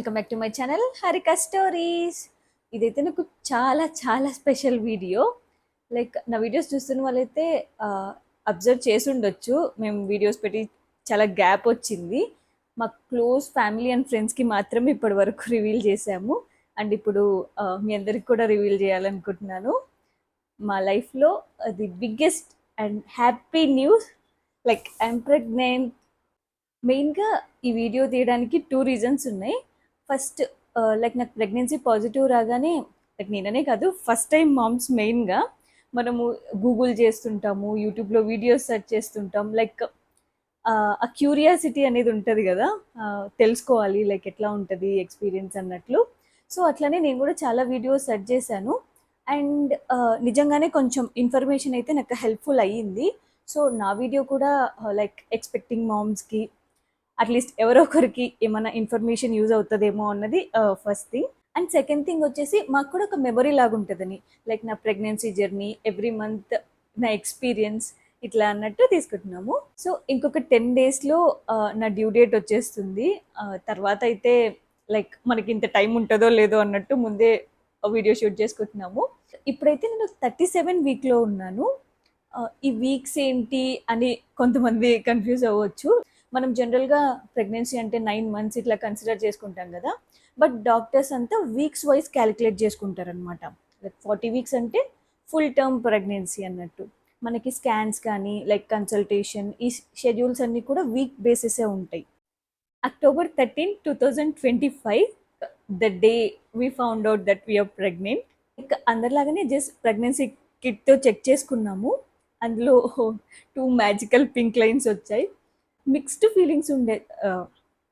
Welcome back to my channel Harika stories. ఇదైతే నాకు చాలా చాలా స్పెషల్ వీడియో. లైక్ నా వీడియోస్ చూస్తున్న వాళ్ళైతే అబ్జర్వ్ చేసి ఉండొచ్చు, మేము వీడియోస్ పెట్టి చాలా గ్యాప్ వచ్చింది. మా క్లోజ్ ఫ్యామిలీ అండ్ ఫ్రెండ్స్కి మాత్రమే ఇప్పటి వరకు రివీల్ చేశాము. అండ్ ఇప్పుడు మీ అందరికి కూడా రివీల్ చేయాలనుకుంటున్నాను. మా లైఫ్లో the biggest and happy news, like I'm pregnant. మెయిన్గా ఈ వీడియో తీయడానికి 2 రీజన్స్ ఉన్నాయి. ఫస్ట్, లైక్ నాకు ప్రెగ్నెన్సీ పాజిటివ్ రాగానే, లైక్ నేననే కాదు, ఫస్ట్ టైం మామ్స్ మెయిన్గా మనము గూగుల్ చేస్తుంటాము, యూట్యూబ్లో వీడియోస్ సెర్చ్ చేస్తుంటాం. లైక్ ఆ క్యూరియాసిటీ అనేది ఉంటుంది కదా, తెలుసుకోవాలి లైక్ ఎట్లా ఉంటుంది ఎక్స్పీరియన్స్ అన్నట్లు. సో అట్లనే నేను కూడా చాలా వీడియోస్ సెర్చ్ చేశాను. అండ్ నిజంగానే కొంచెం ఇన్ఫర్మేషన్ అయితే నాకు హెల్ప్ఫుల్ అయ్యింది. సో నా వీడియో కూడా లైక్ ఎక్స్పెక్టింగ్ మామ్స్కి అట్లీస్ట్ ఎవరో ఒకరికి ఏమైనా ఇన్ఫర్మేషన్ యూజ్ అవుతుందేమో అన్నది first thing. And second thing వచ్చేసి మాకు కూడా ఒక మెమరీ లాగా ఉంటుందని, లైక్ నా ప్రెగ్నెన్సీ జర్నీ, ఎవ్రీ మంత్ నా ఎక్స్పీరియన్స్ ఇట్లా అన్నట్టు తీసుకుంటున్నాము. సో ఇంకొక 10 డేస్లో నా డ్యూ డేట్ వచ్చేస్తుంది. తర్వాత అయితే లైక్ మనకి ఇంత టైం ఉంటుందో లేదో అన్నట్టు ముందే వీడియో షూట్ చేసుకుంటున్నాము. ఇప్పుడైతే నేను 37 వీక్లో ఉన్నాను. ఈ వీక్స్ ఏంటి అని కొంతమంది కన్ఫ్యూజ్ అవ్వచ్చు. మనం జనరల్గా ప్రెగ్నెన్సీ అంటే 9 మంత్స్ ఇట్లా కన్సిడర్ చేసుకుంటాం కదా, బట్ డాక్టర్స్ అంతా వీక్స్ వైజ్ క్యాలిక్యులేట్ చేసుకుంటారనమాట. లైక్ 40 వీక్స్ అంటే ఫుల్ టర్మ్ ప్రెగ్నెన్సీ అన్నట్టు. మనకి స్కాన్స్ కానీ లైక్ కన్సల్టేషన్, ఈ షెడ్యూల్స్ అన్నీ కూడా వీక్ బేసిసే ఉంటాయి. October 13, 2025, the day we found out that we are pregnant. ఇక అందరిలాగానే జస్ట్ ప్రెగ్నెన్సీ కిట్తో చెక్ చేసుకున్నాము. అందులో 2 మ్యాజికల్ పింక్ లైన్స్ వచ్చాయి. మిక్స్డ్ ఫీలింగ్స్ ఉండే.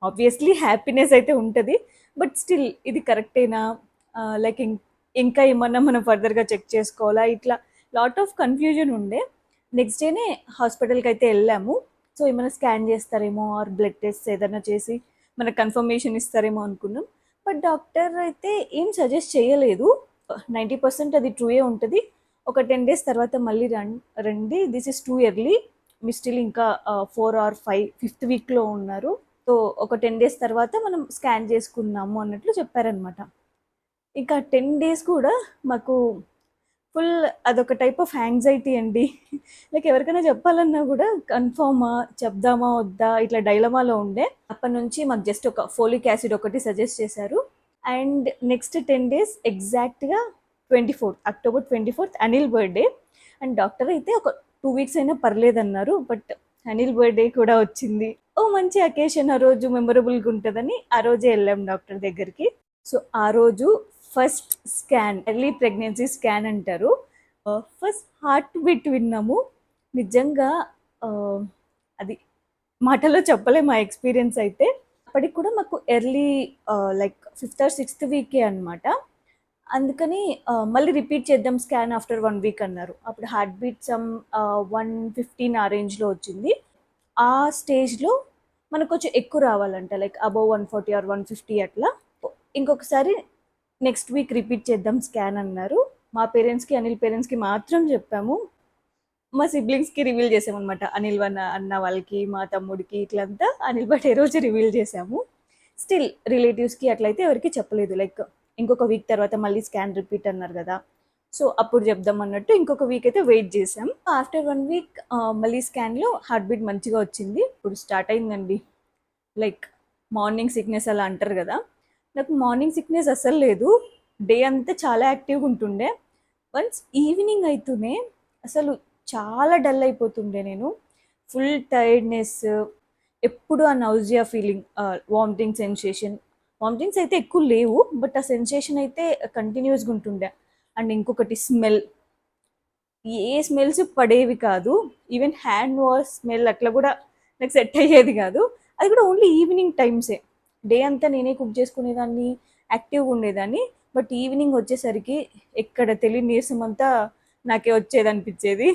ఆబ్వియస్లీ హ్యాపీనెస్ అయితే ఉంటుంది, బట్ స్టిల్ ఇది కరెక్టేనా, లైక్ ఇంకా ఏమన్నా మనం ఫర్దర్గా చెక్ చేసుకోవాలా, ఇట్లా లాట్ ఆఫ్ కన్ఫ్యూజన్ ఉండే. నెక్స్ట్ డేనే హాస్పిటల్కి అయితే వెళ్ళాము. సో ఏమైనా స్కాన్ చేస్తారేమో ఆర్ బ్లడ్ టెస్ట్ ఏదైనా చేసి మనకు కన్ఫర్మేషన్ ఇస్తారేమో అనుకున్నాం. బట్ డాక్టర్ అయితే ఏం సజెస్ట్ చేయలేదు. 90% అది ట్రూయే ఉంటుంది. ఒక 10 డేస్ తర్వాత మళ్ళీ రండి, this is too early, me still ఇంకా 4 or 5 5th వీక్లో ఉన్నారు. సో ఒక 10 డేస్ తర్వాత మనం స్కాన్ చేసుకున్నాము అన్నట్లు చెప్పారనమాట. ఇంకా 10 డేస్ కూడా మాకు ఫుల్ అదొక టైప్ ఆఫ్ యాంగ్జైటీ అండి. లైక్ ఎవరికైనా చెప్పాలన్నా కూడా కన్ఫర్మా, చెప్దామా వద్దా, ఇట్లా డైలమాలో ఉండే. అప్పటి నుంచి మాకు జస్ట్ ఒక ఫోలిక్ యాసిడ్ ఒకటి సజెస్ట్ చేశారు. అండ్ నెక్స్ట్ 10 డేస్ ఎగ్జాక్ట్గా October 24th Anil birthday. And doctor అయితే ఒక 2 వీక్స్ అయినా పర్లేదన్నారు. బట్ అనిల్ బర్త్డే కూడా వచ్చింది. మంచి అకేషన్, ఆ రోజు మెమొరబుల్గా ఉంటుందని ఆ రోజే వెళ్ళాం డాక్టర్ దగ్గరికి. సో ఆ రోజు first scan, early pregnancy scan అంటారు. ఫస్ట్ హార్ట్ బీట్ విన్నాము. నిజంగా అది మాటలో చెప్పలే మా ఎక్స్పీరియన్స్ అయితే. అప్పటికి కూడా మాకు early like 5th or 6th వీకే అనమాట. అందుకని మళ్ళీ రిపీట్ చేద్దాం స్కాన్ ఆఫ్టర్ 1 వీక్ అన్నారు. అప్పుడు హార్ట్ బీట్ సమ్ 115 ఆ రేంజ్లో వచ్చింది. ఆ స్టేజ్లో మనకు కొంచెం ఎక్కువ రావాలంట, లైక్ అబౌవ్ 140 or 150 అట్లా. ఇంకొకసారి నెక్స్ట్ వీక్ రిపీట్ చేద్దాం స్కాన్ అన్నారు. మా పేరెంట్స్కి, అనిల్ పేరెంట్స్కి మాత్రం చెప్పాము. మా సిబ్లింగ్స్కి రివీల్ చేసామన్నమాట. అనిల్ అన్న వాళ్ళకి, మా తమ్ముడికి, ఇట్లంతా అనిల్ బర్త్డే రోజు రివీల్ చేసాము. స్టిల్ రిలేటివ్స్కి అట్లయితే ఎవరికి చెప్పలేదు. లైక్ ఇంకొక వీక్ తర్వాత మళ్ళీ స్కాన్ రిపీట్ అన్నారు కదా, సో అప్పుడు చెప్దాం అన్నట్టు ఇంకొక వీక్ అయితే వెయిట్ చేసాం. ఆఫ్టర్ 1 వీక్ మళ్ళీ స్కాన్లో హార్ట్ బీట్ మంచిగా వచ్చింది. ఇప్పుడు స్టార్ట్ అయిందండి లైక్ మార్నింగ్ సిక్నెస్ అలా అంటారు కదా. నాకు మార్నింగ్ సిక్నెస్ అస్సలు లేదు. డే అంతా చాలా యాక్టివ్గా ఉంటుండే. వన్స్ ఈవినింగ్ అవుతూనే అసలు చాలా డల్ అయిపోతుండే నేను. ఫుల్ టైర్డ్నెస్, ఎప్పుడు ఆ నౌజియా ఫీలింగ్, వామిటింగ్ సెన్సేషన్. వామిటింగ్స్ అయితే ఎక్కువ లేవు, బట్ ఆ సెన్సేషన్ అయితే కంటిన్యూస్గా ఉంటుండే. అండ్ ఇంకొకటి స్మెల్, ఏ స్మెల్స్ పడేవి కాదు. ఈవెన్ హ్యాండ్ వాష్ స్మెల్ అట్లా కూడా నాకు సెట్ అయ్యేది కాదు. అది కూడా ఓన్లీ ఈవినింగ్ టైమ్సే. డే అంతా నేనే కుక్ చేసుకునేదాన్ని, యాక్టివ్గా ఉండేదాన్ని. బట్ ఈవినింగ్ వచ్చేసరికి ఎక్కడ తెలియని నీరసం అంతా నాకే వచ్చేది అనిపించేది.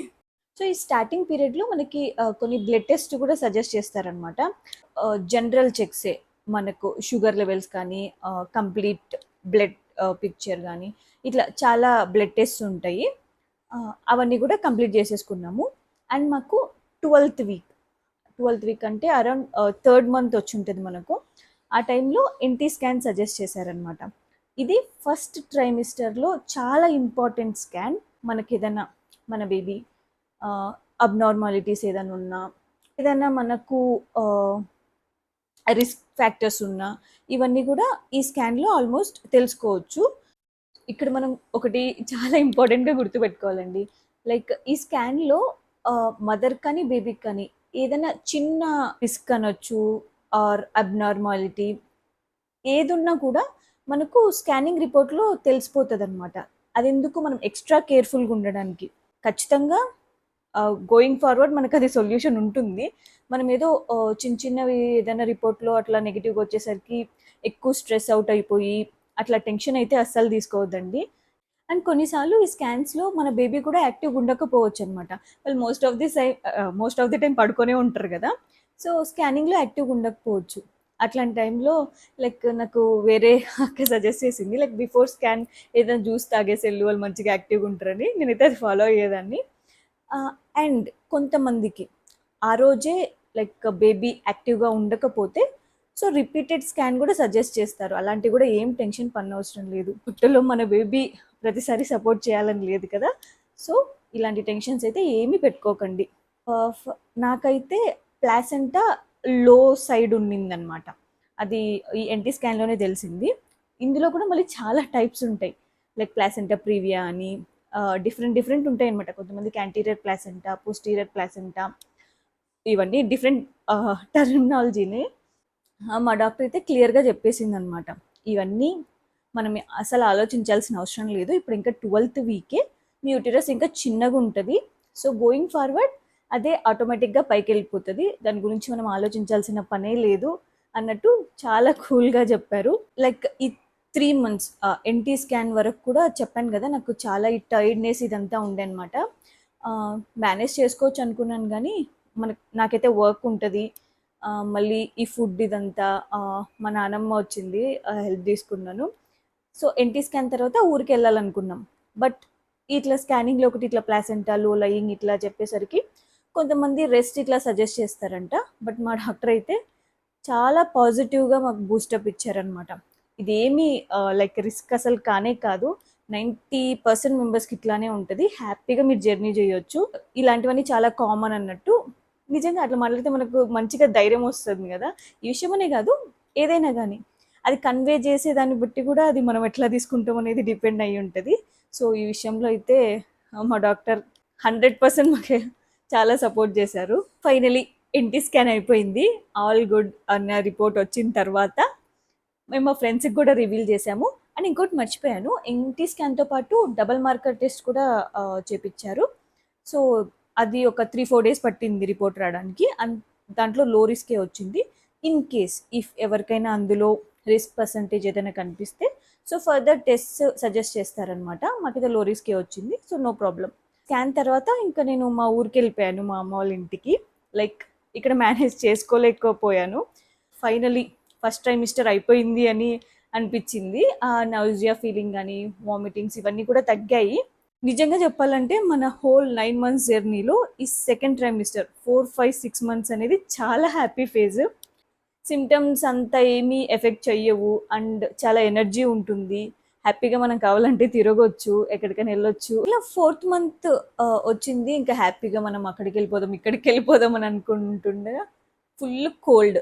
సో ఈ స్టార్టింగ్ పీరియడ్లో మనకి కొన్ని బ్లడ్ టెస్ట్ కూడా సజెస్ట్ చేస్తారనమాట. జనరల్ చెక్సే, మనకు షుగర్ లెవెల్స్ కానీ, కంప్లీట్ బ్లడ్ పిక్చర్ కానీ, ఇట్లా చాలా బ్లడ్ టెస్ట్ ఉంటాయి. అవన్నీ కూడా కంప్లీట్ చేసేసుకున్నాము. అండ్ మాకు 12th వీక్ అంటే అరౌండ్ 3rd month వచ్చి ఉంటుంది మనకు. ఆ టైంలో ఎన్టీ స్కాన్ సజెస్ట్ చేశారనమాట. ఇది ఫస్ట్ ట్రైమిస్టర్లో చాలా ఇంపార్టెంట్ స్కాన్. మనకి ఏదైనా మన బేబీ అబ్నార్మాలిటీస్ ఏదైనా ఉన్నా, ఏదైనా మనకు రిస్క్ ఫ్యాక్టర్స్ ఉన్నా, ఇవన్నీ కూడా ఈ స్కాన్లో ఆల్మోస్ట్ తెలుసుకోవచ్చు. ఇక్కడ మనం ఒకటి చాలా ఇంపార్టెంట్గా గుర్తుపెట్టుకోవాలండి. లైక్ ఈ స్కాన్లో మదర్ కానీ బేబీకి కానీ ఏదైనా చిన్న రిస్క్ అనొచ్చు ఆర్ అబ్నార్మాలిటీ ఏదున్నా కూడా మనకు స్కానింగ్ రిపోర్ట్లో తెలిసిపోతుంది అనమాట. అదెందుకు మనం ఎక్స్ట్రా కేర్ఫుల్గా ఉండడానికి. ఖచ్చితంగా గోయింగ్ ఫార్వర్డ్ మనకు అది సొల్యూషన్ ఉంటుంది. మనం ఏదో చిన్న చిన్నవి ఏదైనా రిపోర్ట్లో అట్లా నెగిటివ్గా వచ్చేసరికి ఎక్కువ స్ట్రెస్ అవుట్ అయిపోయి అట్లా టెన్షన్ అయితే అస్సలు తీసుకోవద్దండి. అండ్ కొన్నిసార్లు ఈ స్కాన్స్లో మన బేబీ కూడా యాక్టివ్గా ఉండకపోవచ్చు అనమాట. వాళ్ళు మోస్ట్ ఆఫ్ ది టైం పడుకొనే ఉంటారు కదా. సో స్కానింగ్లో యాక్టివ్గా ఉండకపోవచ్చు. అట్లాంటి టైంలో లైక్ నాకు వేరే అక్క సజెస్ట్ చేసింది, లైక్ బిఫోర్ స్కాన్ ఏదైనా జ్యూస్ తాగేసి వెళ్ళు, వాళ్ళు మంచిగా యాక్టివ్గా ఉంటారని. నేనైతే అది ఫాలో అయ్యేదాన్ని. అండ్ కొంతమందికి ఆ రోజే లైక్ బేబీ యాక్టివ్గా ఉండకపోతే సో రిపీటెడ్ స్కాన్ కూడా సజెస్ట్ చేస్తారు. అలాంటివి కూడా ఏం టెన్షన్ పడనవసరం లేదు. పుట్టలో మన బేబీ ప్రతిసారి సపోర్ట్ చేయాలని లేదు కదా. సో ఇలాంటి టెన్షన్స్ అయితే ఏమీ పెట్టుకోకండి. నాకైతే ప్లాసెంటా లో సైడ్ ఉండిందనమాట. అది ఈ ఎన్టీ స్కాన్లోనే తెలిసింది. ఇందులో కూడా మళ్ళీ చాలా టైప్స్ ఉంటాయి. లైక్ ప్లాసెంటా ప్రీవియా అని డిఫరెంట్ ఉంటాయి అనమాట. కొంతమందికి యాంటీరియర్ ప్లాసెంటా, పోస్టీరియర్ ప్లాసెంటా, ఇవన్నీ డిఫరెంట్ టర్మినాలజీని. మా డాక్టర్ అయితే క్లియర్గా చెప్పేసింది అనమాట, ఇవన్నీ మనం అసలు ఆలోచించాల్సిన అవసరం లేదు. ఇప్పుడు ఇంకా 12th వీకే మీ యూటరస్ ఇంకా చిన్నగా ఉంటుంది. సో గోయింగ్ ఫార్వర్డ్ అదే ఆటోమేటిక్గా పైకి వెళ్ళిపోతుంది. దాని గురించి మనం ఆలోచించాల్సిన పనే లేదు అన్నట్టు చాలా కూల్గా చెప్పారు. లైక్ ఈ 3 months ఎన్టీ స్కాన్ వరకు కూడా చెప్పాను కదా, నాకు చాలా ఈ టైర్డ్నెస్ ఇదంతా ఉండే అనమాట. మేనేజ్ చేసుకోవచ్చు అనుకున్నాను కానీ నాకైతే వర్క్ ఉంటుంది. మళ్ళీ ఈ ఫుడ్ ఇదంతా మా నానమ్మ వచ్చింది, హెల్ప్ తీసుకున్నాను. సో ఎన్టీ స్కాన్ తర్వాత ఊరికి వెళ్ళాలనుకున్నాం. బట్ ఇట్లా స్కానింగ్లో ఒకటి ఇట్లా ప్లాసెంటా లో లయింగ్ ఇట్లా చెప్పేసరికి కొంతమంది రెస్ట్ ఇట్లా సజెస్ట్ చేస్తారంట. బట్ మా డాక్టర్ అయితే చాలా పాజిటివ్గా మాకు బూస్టప్ ఇచ్చారనమాట. ఇదేమీ లైక్ రిస్క్ అసలు కానే కాదు. 90% మెంబర్స్కి ఇట్లానే ఉంటుంది. హ్యాపీగా మీరు జర్నీ చేయొచ్చు. ఇలాంటివన్నీ చాలా కామన్ అన్నట్టు. నిజంగా అట్లా మాట్లాడితే మనకు మంచిగా ధైర్యం వస్తుంది కదా. ఈ విషయమనే కాదు, ఏదైనా కానీ అది కన్వే చేసే దాన్ని బట్టి కూడా అది మనం ఎట్లా తీసుకుంటాం అనేది డిపెండ్ అయ్యి ఉంటుంది. సో ఈ విషయంలో అయితే మా డాక్టర్ 100% మాకు చాలా సపోర్ట్ చేశారు. ఫైనలీ ఎన్టీ స్కాన్ అయిపోయింది, ఆల్ గుడ్ అన్న రిపోర్ట్ వచ్చిన తర్వాత మేము మా ఫ్రెండ్స్కి కూడా రివీల్ చేసాము. అండ్ ఇంకోటి మర్చిపోయాను, ఎన్టీ స్కాన్తో పాటు డబల్ మార్కర్ టెస్ట్ కూడా చేపించారు. సో అది ఒక 3-4 days పట్టింది రిపోర్ట్ రావడానికి. దాంట్లో లో రిస్కే వచ్చింది. ఇన్ కేస్ ఇఫ్ ఎవరికైనా అందులో రిస్క్ పర్సంటేజ్ ఏదైనా కనిపిస్తే సో ఫర్దర్ టెస్ట్ సజెస్ట్ చేస్తారనమాట. మాకైతే లో రిస్కే వచ్చింది, సో నో ప్రాబ్లం. స్కాన్ తర్వాత ఇంకా నేను మా ఊరికి వెళ్ళిపోయాను, మా అమ్మ వాళ్ళ ఇంటికి. లైక్ ఇక్కడ మేనేజ్ చేసుకోలేకపోయాను. ఫైనలీ ఫస్ట్ ట్రైమిస్టర్ అయిపోయింది అని అనిపించింది. ఆ నౌజియా ఫీలింగ్ కానీ వామిటింగ్స్ ఇవన్నీ కూడా తగ్గాయి. నిజంగా చెప్పాలంటే మన హోల్ 9 months జర్నీలో ఈ సెకండ్ ట్రైమిస్టర్ 4-5-6 months అనేది చాలా హ్యాపీ ఫేజ్. సిమ్టమ్స్ అంతా ఏమీ ఎఫెక్ట్ చెయ్యవు అండ్ చాలా ఎనర్జీ ఉంటుంది. హ్యాపీగా మనం కావాలంటే తిరగొచ్చు, ఎక్కడికైనా వెళ్ళొచ్చు. ఇలా 4th month వచ్చింది, ఇంకా హ్యాపీగా మనం అక్కడికి వెళ్ళిపోదాం ఇక్కడికి వెళ్ళిపోదాం అని అనుకుంటుండగా ఫుల్ కోల్డ్.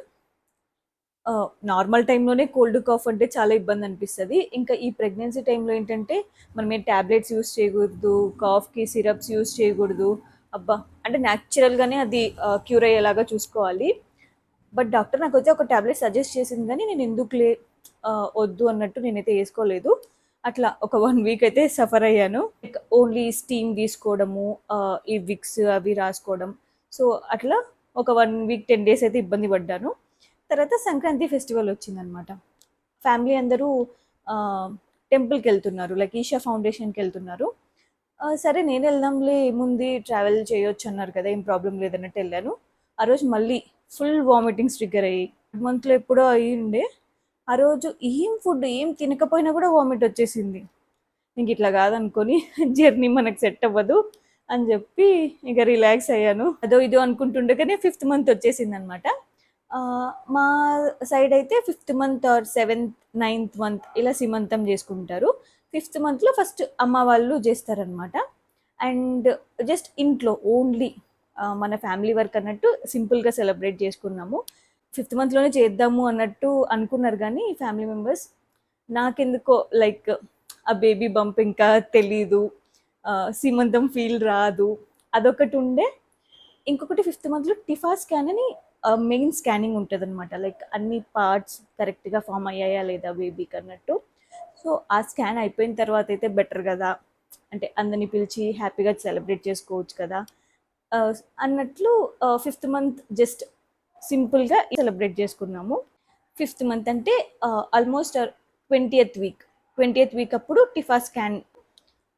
నార్మల్ టైంలోనే కోల్డ్ కాఫ్ అంటే చాలా ఇబ్బంది అనిపిస్తుంది. ఇంకా ఈ ప్రెగ్నెన్సీ టైంలో ఏంటంటే మనం ఏ ట్యాబ్లెట్స్ యూస్ చేయకూడదు, కాఫ్కి సిరప్స్ యూస్ చేయకూడదు. అబ్బా అంటే న్యాచురల్గానే అది క్యూర్ అయ్యేలాగా చూసుకోవాలి. బట్ డాక్టర్ నాకు అయితే ఒక ట్యాబ్లెట్ సజెస్ట్ చేసింది కానీ నేను ఎందుకులే వద్దు అన్నట్టు నేనైతే వేసుకోలేదు. అట్లా ఒక 1 week అయితే సఫర్ అయ్యాను. ఓన్లీ స్టీమ్ తీసుకోవడము, ఈ విక్స్ అవి రాసుకోవడం. సో అట్లా ఒక 1 week 10 days అయితే ఇబ్బంది పడ్డాను. తర్వాత సంక్రాంతి ఫెస్టివల్ వచ్చిందనమాట. ఫ్యామిలీ అందరూ టెంపుల్కి వెళ్తున్నారు, లైక్ ఈషా ఫౌండేషన్కి వెళ్తున్నారు. సరే నేను వెళ్దాంలే, ఏముంది ట్రావెల్ చేయొచ్చు అన్నారు కదా, ఏం ప్రాబ్లం లేదన్నట్టు వెళ్ళాను. ఆ రోజు మళ్ళీ ఫుల్ వామిటింగ్స్ ట్రిగ్గర్ అయ్యి, మంత్లో ఎప్పుడో అయ్యిండే. ఆ రోజు ఏం ఫుడ్ ఏం తినకపోయినా కూడా వామిట్ వచ్చేసింది. ఇంక ఇట్లా కాదనుకొని జర్నీ మనకు సెట్ అవ్వదు అని చెప్పి ఇక రిలాక్స్ అయ్యాను. అదో ఇదో అనుకుంటుండగానే 5th month వచ్చేసింది అనమాట. మా సైడ్ అయితే 5th month or 7th, 9th month ఇలా సీమంతం చేసుకుంటారు. 5th మంత్లో ఫస్ట్ అమ్మ వాళ్ళు చేస్తారనమాట. అండ్ జస్ట్ ఇంట్లో ఓన్లీ మన ఫ్యామిలీ వర్క్ అన్నట్టు సింపుల్గా సెలబ్రేట్ చేసుకున్నాము. 5th మంత్లోనే చేద్దాము అన్నట్టు అనుకున్నారు కానీ ఫ్యామిలీ మెంబర్స్, నాకెందుకో లైక్ ఆ బేబీ బంప్ ఇంకా తెలీదు, సీమంతం ఫీల్ రాదు, అదొకటి ఉండే. ఇంకొకటి 5th మంత్లో టిఫా స్కాన్ అని మెయిన్ స్కానింగ్ ఉంటుంది అనమాట. లైక్ అన్ని పార్ట్స్ కరెక్ట్గా ఫామ్ అయ్యాయా లేదా బేబీకి అన్నట్టు. సో ఆ స్కాన్ అయిపోయిన తర్వాత అయితే బెటర్ కదా, అంటే అందరిని పిలిచి హ్యాపీగా సెలబ్రేట్ చేసుకోవచ్చు కదా అన్నట్లు 5th మంత్ జస్ట్ సింపుల్గా సెలబ్రేట్ చేసుకున్నాము. 5th మంత్ అంటే ఆల్మోస్ట్ 20th వీక్ అప్పుడు టిఫా స్కాన్.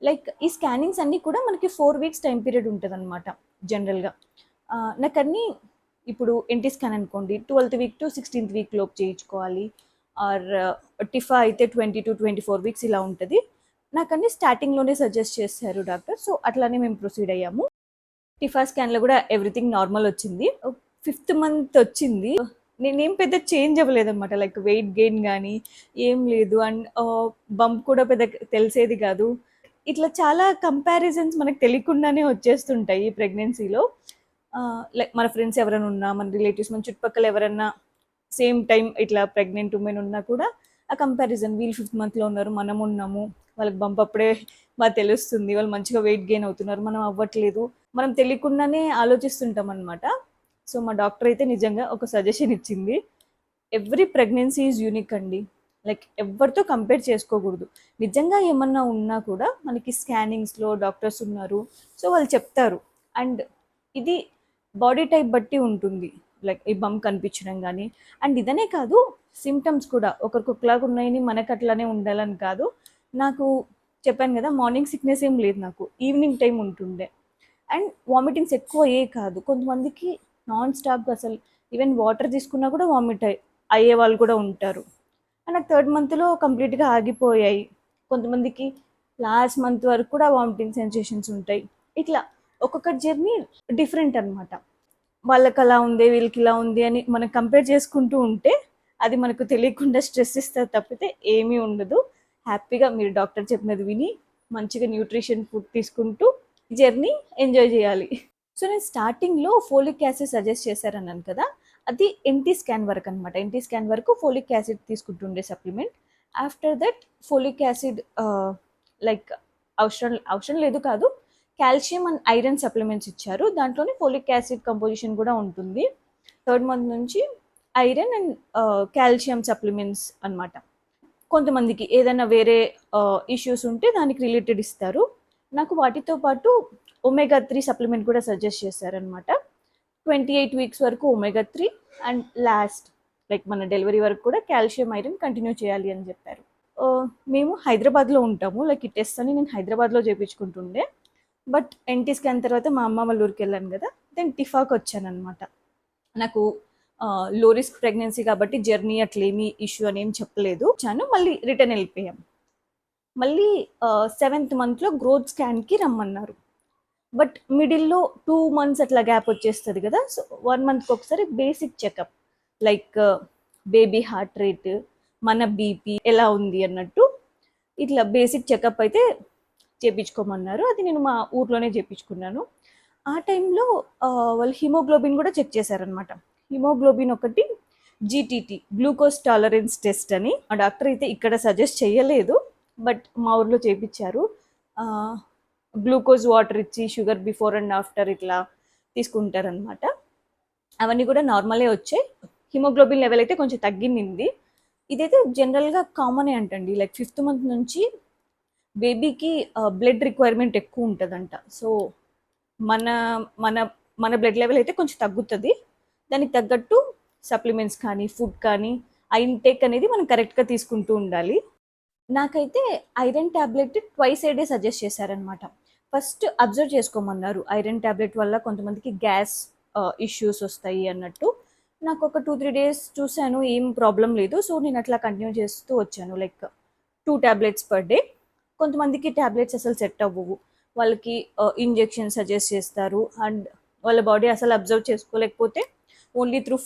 లైక్ ఈ స్కానింగ్స్ అన్నీ కూడా మనకి 4 weeks టైం పీరియడ్ ఉంటుంది అనమాట జనరల్గా. నాకు అన్నీ ఇప్పుడు ఎన్టీ స్కాన్ అనుకోండి 12th week to 16th week లోపు చేయించుకోవాలి, ఆర్ టిఫా అయితే 20 to 24 weeks ఇలా ఉంటుంది. నాకు అన్ని స్టార్టింగ్లోనే సజెస్ట్ చేశారు డాక్టర్. సో అట్లానే మేము ప్రొసీడ్ అయ్యాము. టిఫా స్కాన్లో కూడా ఎవ్రీథింగ్ నార్మల్ వచ్చింది. 5th మంత్ వచ్చింది, నేనేం పెద్ద చేంజ్ అవ్వలేదన్నమాట. లైక్ వెయిట్ గెయిన్ కానీ ఏం లేదు, అండ్ బంప్ కూడా పెద్ద తెలిసేది కాదు. ఇట్లా చాలా కంపారిజన్స్ మనకు తెలియకుండానే వచ్చేస్తుంటాయి ప్రెగ్నెన్సీలో. లైక్ మన ఫ్రెండ్స్ ఎవరైనా ఉన్నా, మన రిలేటివ్స్, మన చుట్టుపక్కల ఎవరైనా సేమ్ టైం ఇట్లా ప్రెగ్నెంట్ ఉమెన్ ఉన్నా కూడా ఆ కంపారిజన్, వీళ్ళు 5th మంత్లో ఉన్నారు, మనం ఉన్నాము, వాళ్ళకి బంప్ అప్పుడే బాగా తెలుస్తుంది, వాళ్ళు మంచిగా వెయిట్ గెయిన్ అవుతున్నారు, మనం అవ్వట్లేదు, మనం తెలియకుండానే ఆలోచిస్తుంటాం అనమాట. సో మా డాక్టర్ అయితే నిజంగా ఒక సజెషన్ ఇచ్చింది, ఎవ్రీ ప్రెగ్నెన్సీ ఈజ్ యూనిక్ అండి. లైక్ ఎవరితో కంపేర్ చేసుకోకూడదు. నిజంగా ఏమన్నా ఉన్నా కూడా మనకి స్కానింగ్స్లో డాక్టర్స్ ఉన్నారు, సో వాళ్ళు చెప్తారు. అండ్ ఇది బాడీ టైప్ బట్టి ఉంటుంది, లైక్ ఈ బంప్ కనిపించడం కానీ. అండ్ ఇదనే కాదు, సిమ్టమ్స్ కూడా ఒకరికి ఒకలాగా ఉన్నాయని మనకు అట్లానే ఉండాలని కాదు. నాకు చెప్పాను కదా, మార్నింగ్ సిక్నెస్ ఏం లేదు, నాకు ఈవినింగ్ టైం ఉంటుండే. అండ్ వామిటింగ్స్ ఎక్కువ అయ్యే కాదు, కొంతమందికి నాన్ స్టాప్గా అసలు ఈవెన్ వాటర్ తీసుకున్నా కూడా వామిట్ అయ్యే వాళ్ళు కూడా ఉంటారు. అండ్ నాకు 3rd మంత్లో కంప్లీట్గా ఆగిపోయాయి. కొంతమందికి లాస్ట్ మంత్ వరకు కూడా వామిటింగ్ సెన్సేషన్స్ ఉంటాయి. ఇట్లా ఒక్కొక్క జర్నీ డిఫరెంట్ అనమాట. వాళ్ళకి అలా ఉంది, వీళ్ళకి ఇలా ఉంది అని మనం కంపేర్ చేసుకుంటూ ఉంటే అది మనకు తెలియకుండా స్ట్రెస్ ఇస్తుంది తప్పితే ఏమీ ఉండదు. హ్యాపీగా మీరు డాక్టర్ చెప్పినది విని మంచిగా న్యూట్రిషన్ ఫుడ్ తీసుకుంటూ జర్నీ ఎంజాయ్ చేయాలి. సో నేను స్టార్టింగ్లో ఫోలిక్ యాసిడ్ సజెస్ట్ చేశారన్నాను కదా, అది ఎన్టీ స్కాన్ వరకు అనమాట. ఎన్టీ స్కాన్ వరకు ఫోలిక్ యాసిడ్ తీసుకుంటుండే supplement. After that folic acid like అవసరం లేదు కాదు, కాల్షియం అండ్ ఐరన్ సప్లిమెంట్స్ ఇచ్చారు, దాంట్లోనే ఫోలిక్ యాసిడ్ కంపోజిషన్ కూడా ఉంటుంది. 3rd మంత్ నుంచి ఐరన్ అండ్ కాల్షియం సప్లిమెంట్స్ అనమాట. కొంతమందికి ఏదైనా వేరే ఇష్యూస్ ఉంటే దానికి రిలేటెడ్ ఇస్తారు. నాకు వాటితో పాటు ఒమేగా 3 సప్లిమెంట్ కూడా సజెస్ట్ చేశారనమాట. 28 weeks వరకు ఒమేగా 3 అండ్ లాస్ట్ లైక్ మన డెలివరీ వరకు కూడా కాల్షియం ఐరన్ కంటిన్యూ చేయాలి అని చెప్పారు. మేము హైదరాబాద్లో ఉంటాము, లైక్ ఈ టెస్ట్ అని నేను హైదరాబాద్లో చేయించుకుంటుండే. బట్ ఎన్టీ స్కాన్ తర్వాత మా అమ్మ వాళ్ళ ఊరికి వెళ్ళాను కదా, దెన్ టిఫాకి వచ్చాను అనమాట. నాకు లో రిస్క్ ప్రెగ్నెన్సీ కాబట్టి జర్నీ అట్లేమీ ఇష్యూ అని ఏం చెప్పలేదు, వచ్చాను, మళ్ళీ రిటర్న్ వెళ్ళిపోయాం. మళ్ళీ 7th మంత్లో గ్రోత్ స్కాన్కి రమ్మన్నారు. బట్ మిడిల్లో 2 months అట్లా గ్యాప్ వచ్చేస్తుంది కదా, సో 1 monthకి ఒకసారి basic checkup, like baby heart rate, మన బీపీ ఎలా ఉంది అన్నట్టు ఇట్లా బేసిక్ చెకప్ అయితే చేయించుకోమన్నారు. అది నేను మా ఊర్లోనే చేయించుకున్నాను. ఆ టైంలో వాళ్ళు హిమోగ్లోబిన్ కూడా చెక్ చేశారనమాట. హిమోగ్లోబిన్ ఒకటి, జీటీటీ గ్లూకోజ్ టాలరెన్స్ టెస్ట్ అని. ఆ డాక్టర్ అయితే ఇక్కడ సజెస్ట్ చేయలేదు, బట్ మా ఊర్లో చేయించారు. గ్లూకోజ్ వాటర్ ఇచ్చి షుగర్ బిఫోర్ అండ్ ఆఫ్టర్ ఇట్లా తీసుకుంటారనమాట. అవన్నీ కూడా నార్మలే వచ్చాయి. హిమోగ్లోబిన్ లెవెల్ అయితే కొంచెం తగ్గింది. ఇదైతే జనరల్గా కామనే అంటండి, లైక్ 5th మంత్ నుంచి బేబీకి బ్లడ్ రిక్వైర్మెంట్ ఎక్కువ ఉంటుందంట. సో మన మన మన బ్లడ్ లెవెల్ అయితే కొంచెం తగ్గుతుంది, దానికి తగ్గట్టు సప్లిమెంట్స్ కానీ ఫుడ్ కానీ ఆ ఇంటేక్ అనేది మనం కరెక్ట్గా తీసుకుంటూ ఉండాలి. నాకైతే ఐరన్ ట్యాబ్లెట్ ట్వైస్ ఏ డే సజెస్ట్ చేశారనమాట. ఫస్ట్ అబ్జర్వ్ చేసుకోమన్నారు, ఐరన్ ట్యాబ్లెట్ వల్ల కొంతమందికి గ్యాస్ ఇష్యూస్ వస్తాయి అన్నట్టు. నాకు ఒక 2-3 days చూశాను, ఏం ప్రాబ్లం లేదు. సో నేను అట్లా కంటిన్యూ చేస్తూ వచ్చాను, లైక్ 2 tablets per day. కొంతమందికి ట్యాబ్లెట్స్ అసలు సెట్ అవ్వవు, వాళ్ళకి ఇంజెక్షన్ సజెస్ట్ చేస్తారు. అండ్ వాళ్ళ బాడీ అసలు అబ్జర్వ్ చేసుకోలేకపోతే ఓన్లీ త్రూ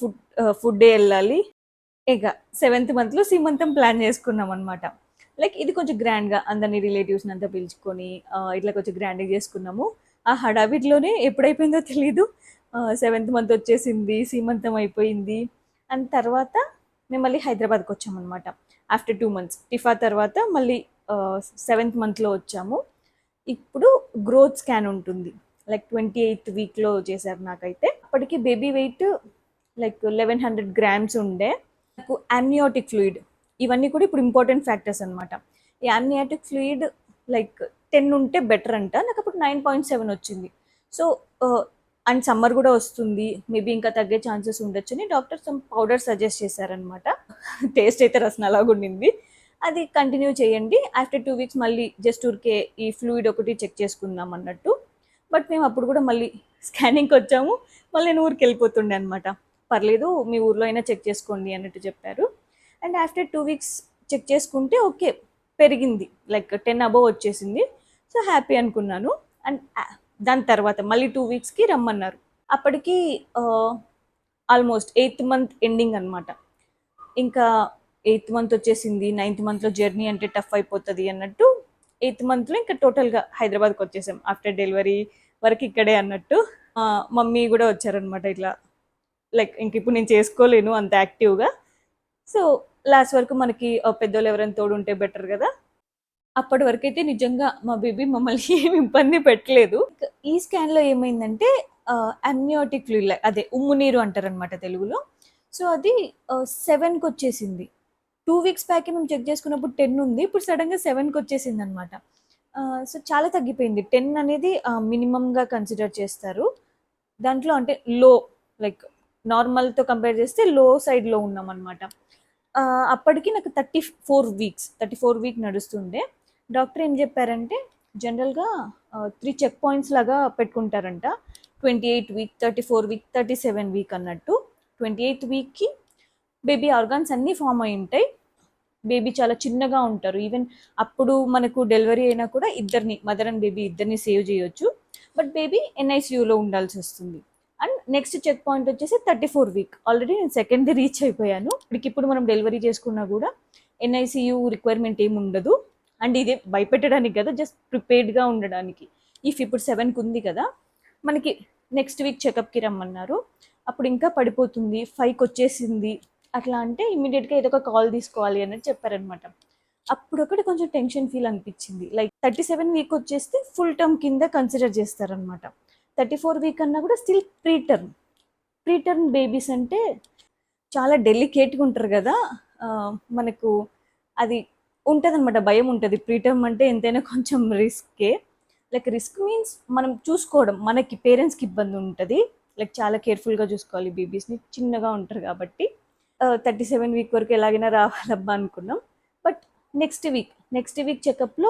ఫుడ్డే వెళ్ళాలి. ఇక 7th మంత్లో సీమంతం ప్లాన్ చేసుకున్నాం అనమాట. లైక్ ఇది కొంచెం గ్రాండ్గా అందరినీ రిలేటివ్స్ని అంతా పిలుచుకొని ఇట్లా కొంచెం గ్రాండ్గా చేసుకున్నాము. ఆ హడావిడిలోనే ఎప్పుడైపోయిందో తెలీదు. 7th మంత్ వచ్చేసింది, సీమంతం అయిపోయింది. అండ్ తర్వాత మేము మళ్ళీ హైదరాబాద్కి వచ్చామన్నమాట. ఆఫ్టర్ 2 months టిఫా తర్వాత మళ్ళీ 7th మంత్లో వచ్చాము. ఇప్పుడు గ్రోత్ స్కాన్ ఉంటుంది, లైక్ 28th వీక్లో చేశారు నాకైతే. అప్పటికి బేబీ వెయిట్ లైక్ 1100 grams ఉండే. నాకు అమ్నియోటిక్ ఫ్లూయిడ్, ఇవన్నీ కూడా ఇప్పుడు ఇంపార్టెంట్ ఫ్యాక్టర్స్ అనమాట. ఈ అమ్నియోటిక్ ఫ్లూయిడ్ లైక్ 10 ఉంటే బెటర్ అంట. నాకు అప్పుడు 9.7 వచ్చింది. సో అండ్ సమ్మర్ కూడా వస్తుంది, మేబీ ఇంకా తగ్గే ఛాన్సెస్ ఉండొచ్చు అని డాక్టర్ సమ్ పౌడర్ సజెస్ట్ చేశారనమాట. టేస్ట్ అయితే రసన అలాగా ఉండింది. అది కంటిన్యూ చేయండి. ఆఫ్టర్ 2 weeks మళ్ళీ జస్ట్ ఊరికే ఈ ఫ్లూయిడ్ ఒకటి చెక్ చేసుకుందాం అన్నట్టు. బట్ మేము అప్పుడు కూడా మళ్ళీ స్కానింగ్కి వచ్చాము. మళ్ళీ నేను ఊరికి వెళ్ళిపోతుండే అనమాట. పర్లేదు, మీ ఊర్లో అయినా చెక్ చేసుకోండి అన్నట్టు చెప్పారు. అండ్ ఆఫ్టర్ 2 weeks చెక్ చేసుకుంటే ఓకే, పెరిగింది, లైక్ 10 above వచ్చేసింది. సో హ్యాపీ అనుకున్నాను. అండ్ దాని తర్వాత మళ్ళీ 2 weeksకి రమ్మన్నారు. అప్పటికి ఆల్మోస్ట్ 8th month ఎండింగ్ అనమాట. ఇంకా 8th month వచ్చేసింది. 9th monthలో జర్నీ అంటే టఫ్ అయిపోతుంది అన్నట్టు 8th monthలో ఇంకా టోటల్గా హైదరాబాద్కి వచ్చేసాం. ఆఫ్టర్ డెలివరీ వరకు ఇక్కడే అన్నట్టు. మమ్మీ కూడా వచ్చారనమాట. ఇట్లా లైక్ ఇంక ఇప్పుడు నేను చేసుకోలేను అంత యాక్టివ్గా. సో లాస్ట్ వరకు మనకి పెద్దోళ్ళు ఎవరైనా తోడు ఉంటే బెటర్ కదా. అప్పటి వరకు అయితే నిజంగా మా బేబీ మమ్మల్ని ఏమి ఇబ్బంది పెట్టలేదు. ఈ స్కాన్లో ఏమైందంటే అమ్నియోటిక్ ఫ్లూయిడ్, అదే ఉమ్ము నీరు అంటారనమాట తెలుగులో. సో అది 7కి వచ్చేసింది. 2 weeks బ్యాక్ మేము చెక్ చేసుకున్నప్పుడు 10 ఉంది, ఇప్పుడు సడన్గా 7కి వచ్చేసింది అనమాట. సో చాలా తగ్గిపోయింది. 10 అనేది మినిమంగా కన్సిడర్ చేస్తారు. దాంట్లో అంటే లో, లైక్ నార్మల్తో కంపేర్ చేస్తే లో సైడ్లో ఉన్నాం అనమాట. అప్పటికి నాకు 34 week నడుస్తుండే. డాక్టర్ ఏం చెప్పారంటే జనరల్గా 3 చెక్ పాయింట్స్ లాగా పెట్టుకుంటారంట. 28 week, 34 week, 37 week అన్నట్టు. 28th weekకి బేబీ ఆర్గాన్స్ అన్నీ ఫామ్ అయి ఉంటాయి. బేబీ చాలా చిన్నగా ఉంటారు. ఈవెన్ అప్పుడు మనకు డెలివరీ అయినా కూడా ఇద్దరిని, మదర్ అండ్ బేబీ ఇద్దరిని సేవ్ చేయొచ్చు. బట్ బేబీ NICUలో ఉండాల్సి వస్తుంది. అండ్ నెక్స్ట్ చెక్ పాయింట్ వచ్చేసి 34 week. ఆల్రెడీ నేను 2nd రీచ్ అయిపోయాను. ఇప్పుడు మనం డెలివరీ చేసుకున్నా కూడా NICU రిక్వైర్మెంట్ ఏమి ఉండదు. అండ్ ఇదే భయపెట్టడానికి కదా, జస్ట్ ప్రిపేర్డ్గా ఉండడానికి. ఇప్పుడు 7కి ఉంది కదా, మనకి నెక్స్ట్ వీక్ చెకప్కి రమ్మన్నారు. అప్పుడు ఇంకా పడిపోతుంది, 5కి వచ్చేసింది అట్లా అంటే ఇమీడియట్గా ఏదో ఒక కాల్ తీసుకోవాలి అన్నట్టు చెప్పారనమాట. అప్పుడు ఒకటి కొంచెం టెన్షన్ ఫీల్ అనిపించింది. లైక్ 37 week వచ్చేస్తే ఫుల్ టర్మ్ కింద కన్సిడర్ చేస్తారనమాట. 34 week అన్నా కూడా స్టిల్ ప్రీటర్మ్ బేబీస్ అంటే చాలా డెలికేట్గా ఉంటారు కదా. మనకు అది ఉంటుంది అనమాట, భయం ఉంటుంది. ప్రీటర్మ్ అంటే ఎంతైనా కొంచెం రిస్కే. లైక్ రిస్క్ మీన్స్ మనం చూసుకోవడం, మనకి పేరెంట్స్కి ఇబ్బంది ఉంటుంది. లైక్ చాలా కేర్ఫుల్గా చూసుకోవాలి బేబీస్ని, చిన్నగా ఉంటారు కాబట్టి. 37 week వరకు ఎలాగైనా రావాలబ్బా అనుకున్నాం. బట్ నెక్స్ట్ వీక్ చెకప్లో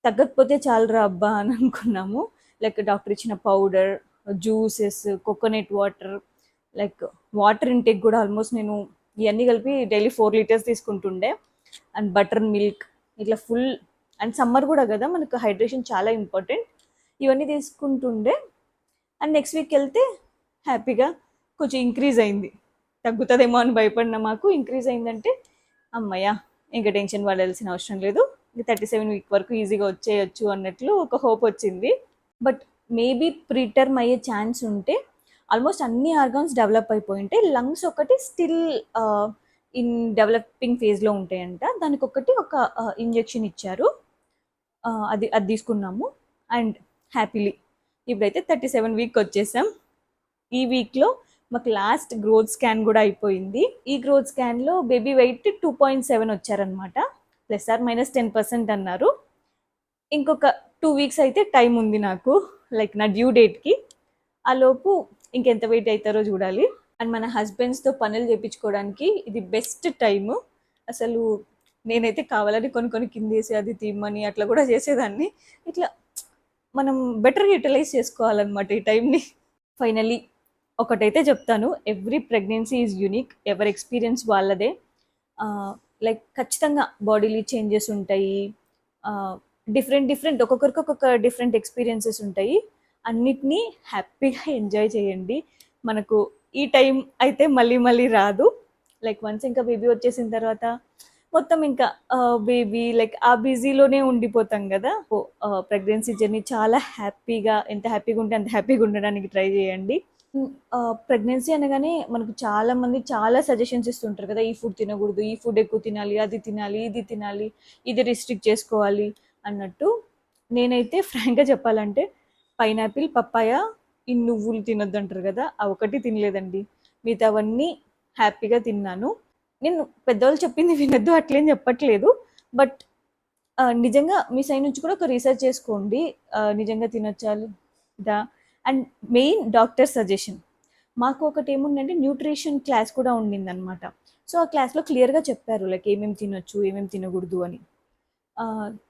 తగ్గకపోతే చాలు అబ్బా అని అనుకున్నాము. లైక్ డాక్టర్ ఇచ్చిన powder, juices, coconut water, like water intake కూడా ఆల్మోస్ట్ నేను ఇవన్నీ కలిపి డైలీ 4 liters తీసుకుంటుండే. అండ్ బటర్ మిల్క్ ఇట్లా ఫుల్. అండ్ సమ్మర్ కూడా కదా, మనకు హైడ్రేషన్ చాలా ఇంపార్టెంట్. ఇవన్నీ తీసుకుంటుండే. అండ్ నెక్స్ట్ వీక్ వెళ్తే హ్యాపీగా కొంచెం ఇంక్రీజ్ అయింది. తగ్గుతుందేమో అని భయపడిన మాకు ఇంక్రీజ్ అయిందంటే అమ్మయ్య, ఇంకా టెన్షన్ పడాల్సిన అవసరం లేదు, 37 week వరకు ఈజీగా వచ్చేయచ్చు అన్నట్లు ఒక హోప్ వచ్చింది. బట్ మేబీ ప్రీటర్మ్ అయ్యే ఛాన్స్ ఉంటే. ఆల్మోస్ట్ అన్ని ఆర్గాన్స్ డెవలప్ అయిపోయి ఉంటాయి. లంగ్స్ ఒకటి స్టిల్ ఇన్ డెవలపింగ్ ఫేజ్లో ఉంటాయంట. దానికి ఒకటి ఒక ఇంజెక్షన్ ఇచ్చారు, అది తీసుకున్నాము. అండ్ హ్యాపీలీ ఇప్పుడైతే 37 week వచ్చేసాం. ఈ వీక్లో మాకు లాస్ట్ గ్రోత్ స్కాన్ కూడా అయిపోయింది. ఈ గ్రోత్ స్కాన్లో బేబీ వెయిట్ 2.7 వచ్చారనమాట. ±10% అన్నారు. ఇంకొక 2 weeks అయితే టైం ఉంది నాకు, లైక్ నా డ్యూ డేట్కి. ఆ లోపు ఇంకెంత వెయిట్ అవుతారో చూడాలి. అండ్ మన హస్బెండ్స్తో పనులు చేయించుకోవడానికి ఇది బెస్ట్ టైము. అసలు నేనైతే కావాలని కొన్ని కిందేసి అది తీయమని అట్లా కూడా చేసేదాన్ని. ఇట్లా మనం బెటర్ యూటిలైజ్ చేసుకోవాలన్నమాట ఈ టైంని. ఫైనలీ ఒకటైతే చెప్తాను, ఎవ్రీ ప్రెగ్నెన్సీ ఈజ్ యూనిక్. ఎవరి ఎక్స్పీరియన్స్ వాళ్ళదే. లైక్ ఖచ్చితంగా బాడీలో చేంజెస్ ఉంటాయి. డిఫరెంట్ ఒక్కొక్కరికి ఒక్కొక్క డిఫరెంట్ ఎక్స్పీరియన్సెస్ ఉంటాయి. అన్నిటినీ హ్యాపీగా ఎంజాయ్ చేయండి. మనకు ఈ టైం అయితే మళ్ళీ మళ్ళీ రాదు. లైక్ వన్స్ ఇంకా బేబీ వచ్చేసిన తర్వాత మొత్తం ఇంకా బేబీ లైక్ ఆ బిజీలోనే ఉండిపోతాం కదా. ప్రెగ్నెన్సీ జర్నీ చాలా హ్యాపీగా, ఎంత హ్యాపీగా ఉంటే అంత హ్యాపీగా ఉండడానికి ట్రై చేయండి. ప్రెగ్నెన్సీ అనగానే మనకు చాలా మంది చాలా సజెషన్స్ ఇస్తుంటారు కదా, ఈ ఫుడ్ తినకూడదు, ఈ ఫుడ్ ఎక్కువ తినాలి, అది తినాలి, ఇది తినాలి, ఇది రిస్ట్రిక్ట్ చేసుకోవాలి అన్నట్టు. నేనైతే ఫ్రాంక్గా చెప్పాలంటే పైనాపిల్, పప్పాయ, ఈ నువ్వులు తినొద్దు అంటారు కదా, అవి ఒకటి తినలేదండి. మిగతావన్నీ హ్యాపీగా తిన్నాను. నేను పెద్దవాళ్ళు చెప్పింది వినొద్దు అట్లేం చెప్పట్లేదు, బట్ నిజంగా మీ సైడ్ నుంచి కూడా ఒక రీసెర్చ్ చేసుకోండి, నిజంగా తినొచ్చా లేదా. And main doctor suggestion. మాకు ఒకటి ఏముందంటే న్యూట్రిషన్ క్లాస్ కూడా ఉండిందనమాట. సో ఆ క్లాస్లో క్లియర్గా చెప్పారు లైక్ ఏమేమి తినొచ్చు, ఏమేమి తినకూడదు అని.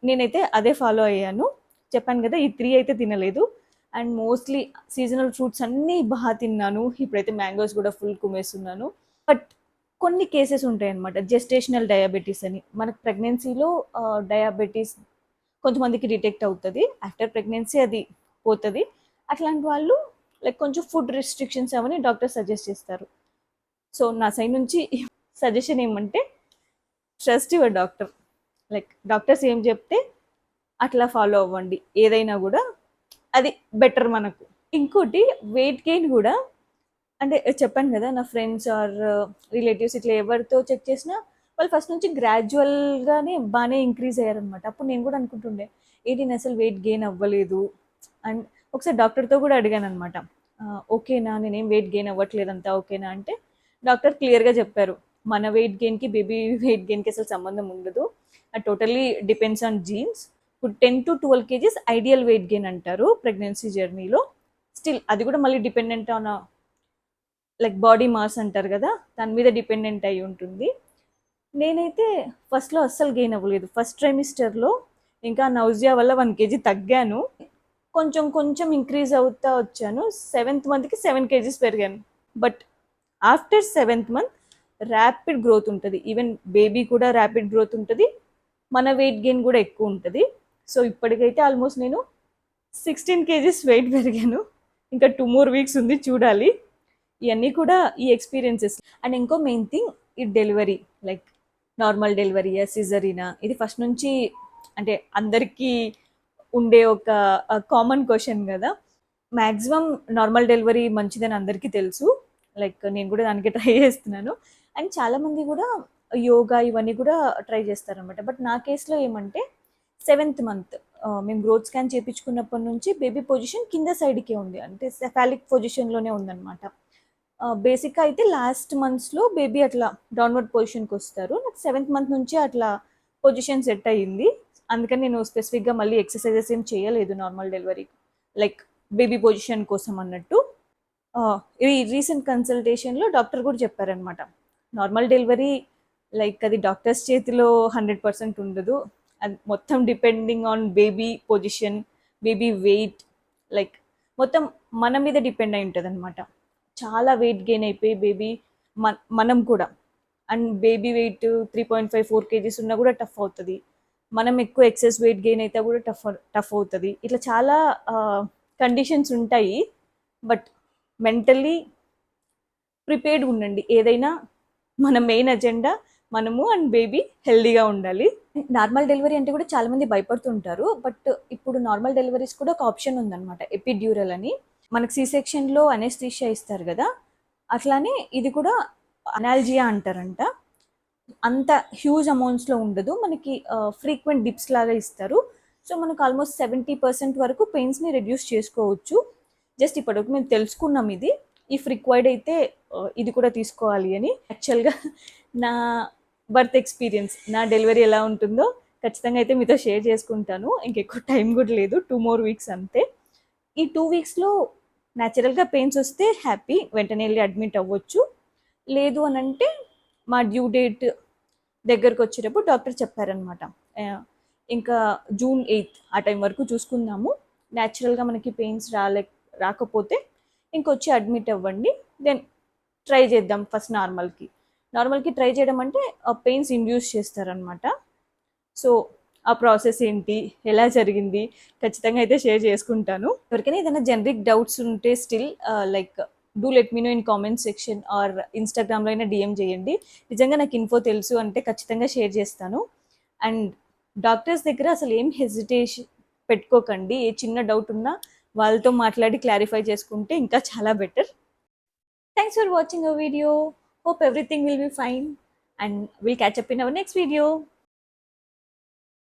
నేనైతే అదే ఫాలో అయ్యాను. చెప్పాను కదా, ఈ 3 అయితే తినలేదు. అండ్ మోస్ట్లీ సీజనల్ ఫ్రూట్స్ అన్నీ బాగా తిన్నాను. ఇప్పుడైతే మ్యాంగోస్ కూడా ఫుల్ కుమ్మేస్తున్నాను. బట్ కొన్ని కేసెస్ ఉంటాయి అన్నమాట, జెస్టేషనల్ డయాబెటీస్ అని. మనకు ప్రెగ్నెన్సీలో డయాబెటీస్ కొంతమందికి డిటెక్ట్ అవుతుంది, ఆఫ్టర్ ప్రెగ్నెన్సీ అది పోతుంది. అట్లాంటి వాళ్ళు లైక్ కొంచెం ఫుడ్ రిస్ట్రిక్షన్స్ అవన్నీ డాక్టర్ సజెస్ట్ చేస్తారు. సో నా సైడ్ నుంచి సజెషన్ ఏమంటే trust your doctor. Like doctors ఏం చెప్తే అట్లా ఫాలో అవ్వండి, ఏదైనా కూడా అది బెటర్ మనకు. ఇంకోటి వెయిట్ గెయిన్ కూడా, అంటే చెప్పాను కదా, నా ఫ్రెండ్స్ ఆర్ రిలేటివ్స్ ఇట్లా ఎవరితో చెక్ చేసినా వాళ్ళు ఫస్ట్ నుంచి గ్రాడ్యువల్గానే బాగానే ఇంక్రీజ్ అయ్యారనమాట. అప్పుడు నేను కూడా అనుకుంటుండే ఏంటి నేను అసలు వెయిట్ గెయిన్ అవ్వలేదు. అండ్ ఒకసారి డాక్టర్తో కూడా అడిగాను అనమాట, ఓకేనా నేనేం వెయిట్ గెయిన్ అవ్వట్లేదంతా ఓకేనా అంటే, డాక్టర్ క్లియర్గా చెప్పారు మన వెయిట్ గెయిన్కి బేబీ వెయిట్ గెయిన్కి అసలు సంబంధం ఉండదు, అది టోటల్లీ డిపెండ్స్ ఆన్ జీన్స్. ఇప్పుడు 10 to 12 kgs ideal weight gain అంటారు ప్రెగ్నెన్సీ జర్నీలో. స్టిల్ అది కూడా మళ్ళీ dependent on like body mass అంటారు కదా, దాని మీద డిపెండెంట్ అయి ఉంటుంది. నేనైతే ఫస్ట్లో అస్సలు గెయిన్ అవ్వలేదు. ఫస్ట్ ట్రైమిస్టర్లో ఇంకా నౌజియా వల్ల 1 kg తగ్గాను. కొంచెం కొంచెం ఇంక్రీజ్ అవుతా వచ్చాను. 7th మంత్కి 7 kgs పెరిగాను. But after 7th month rapid growth ఉంటుంది. ఈవెన్ బేబీ కూడా ర్యాపిడ్ గ్రోత్ ఉంటుంది, మన వెయిట్ గెయిన్ కూడా ఎక్కువ ఉంటుంది. సో ఇప్పటికైతే ఆల్మోస్ట్ నేను 16 kgs వెయిట్ పెరిగాను. ఇంకా 2 more weeks ఉంది, చూడాలి. ఇవన్నీ కూడా ఈ ఎక్స్పీరియన్సెస్. అండ్ ఇంకో మెయిన్ థింగ్, ఈ డెలివరీ లైక్ నార్మల్ డెలివరీయా సిజరీనా, ఇది ఫస్ట్ నుంచి అంటే అందరికీ ఉండే ఒక కామన్ క్వశ్చన్ కదా. మ్యాక్సిమం నార్మల్ డెలివరీ మంచిదని అందరికీ తెలుసు, లైక్ నేను కూడా దానికి ట్రై చేస్తున్నాను. అండ్ చాలామంది కూడా యోగా ఇవన్నీ కూడా ట్రై చేస్తారనమాట. బట్ నా కేసులో ఏమంటే 7th మంత్ మేము గ్రోత్ స్కాన్ చేయించుకున్నప్పటి నుంచి బేబీ పొజిషన్ కింద సైడ్కే ఉంది, అంటే సెఫాలిక్ పొజిషన్లోనే ఉందన్నమాట. బేసిక్గా అయితే లాస్ట్ మంత్స్లో బేబీ అట్లా డౌన్వర్డ్ పొజిషన్కి వస్తారు. నాకు 7th మంత్ నుంచి అట్లా పొజిషన్ సెట్ అయ్యింది. అందుకని నేను స్పెసిఫిక్గా మళ్ళీ ఎక్సర్సైజెస్ ఏం చేయలేదు normal delivery, like baby position కోసం అన్నట్టు. ఈ రీసెంట్ కన్సల్టేషన్లో డాక్టర్ కూడా చెప్పారనమాట, నార్మల్ డెలివరీ లైక్ అది డాక్టర్స్ చేతిలో 100% ఉండదు, అది మొత్తం depending on baby position, baby wait, like మొత్తం మన మీద డిపెండ్ అయి ఉంటుంది అనమాట. చాలా వెయిట్ గెయిన్ అయిపోయి బేబీ మనం కూడా, అండ్ బేబీ వెయిట్ 3.5-4 kgs ఉన్నా కూడా టఫ్ అవుతుంది. మనం ఎక్కువ ఎక్సెస్ వెయిట్ గెయిన్ అయితే కూడా టఫ్ అవుతుంది. ఇట్లా చాలా కండిషన్స్ ఉంటాయి. బట్ మెంటల్లీ ప్రిపేర్డ్ ఉండండి. ఏదైనా మన మెయిన్ అజెండా మనము అండ్ బేబీ హెల్దీగా ఉండాలి. నార్మల్ డెలివరీ అంటే కూడా చాలామంది భయపడుతుంటారు, బట్ ఇప్పుడు నార్మల్ డెలివరీస్ కూడా ఒక ఆప్షన్ ఉందన్నమాట, ఎపిడ్యూరల్ అని. మనకు సి సెక్షన్లో అనెస్థీషియా ఇస్తారు కదా, అట్లానే ఇది కూడా అనాల్జియా అంటారంట. అంత హ్యూజ్ అమౌంట్స్లో ఉండదు, మనకి ఫ్రీక్వెంట్ డిప్స్ లాగా ఇస్తారు. సో మనకు ఆల్మోస్ట్ 70% వరకు పెయిన్స్ని రెడ్యూస్ చేసుకోవచ్చు. జస్ట్ ఇప్పటివరకు మేము తెలుసుకున్నాం ఇది, ఇఫ్ రిక్వైర్డ్ అయితే ఇది కూడా తీసుకోవాలి అని. యాక్చువల్గా నా బర్త్ ఎక్స్పీరియన్స్, నా డెలివరీ ఎలా ఉంటుందో ఖచ్చితంగా అయితే మీతో షేర్ చేసుకుంటాను. ఇంకెక్కువ టైం కూడా లేదు, 2 more weeks అంతే. ఈ 2 weeksలో న్యాచురల్గా పెయిన్స్ వస్తే హ్యాపీ, వెంటనే వెళ్ళి అడ్మిట్ అవ్వచ్చు. లేదు అని అంటే మా డ్యూ డేట్ దగ్గరకు వచ్చేటప్పుడు డాక్టర్ చెప్పారనమాట, ఇంకా June 8th ఆ టైం వరకు చూసుకుందాము, న్యాచురల్గా మనకి పెయిన్స్ రాకపోతే ఇంకొచ్చి అడ్మిట్ అవ్వండి, దెన్ ట్రై చేద్దాం ఫస్ట్ నార్మల్కి ట్రై చేయడం అంటే పెయిన్స్ ఇండ్యూస్ చేస్తారనమాట. సో ఆ ప్రాసెస్ ఏంటి, ఎలా జరిగింది ఖచ్చితంగా అయితే షేర్ చేసుకుంటాను. ఎవరికైనా ఏదైనా జనరిక్ డౌట్స్ ఉంటే still like do let me know in comment section or ఇన్స్టాగ్రామ్లో అయినా డిఎం చేయండి. నిజంగా నాకు ఇన్ఫో తెలుసు అంటే ఖచ్చితంగా షేర్ చేస్తాను. అండ్ డాక్టర్స్ దగ్గర అసలు ఏం హెజిటేషన్ పెట్టుకోకండి. ఏ చిన్న డౌట్ ఉన్నా వాళ్ళతో మాట్లాడి క్లారిఫై చేసుకుంటే ఇంకా చాలా better. Thanks for watching our video. Hope everything will be fine and we'll catch up in our next video.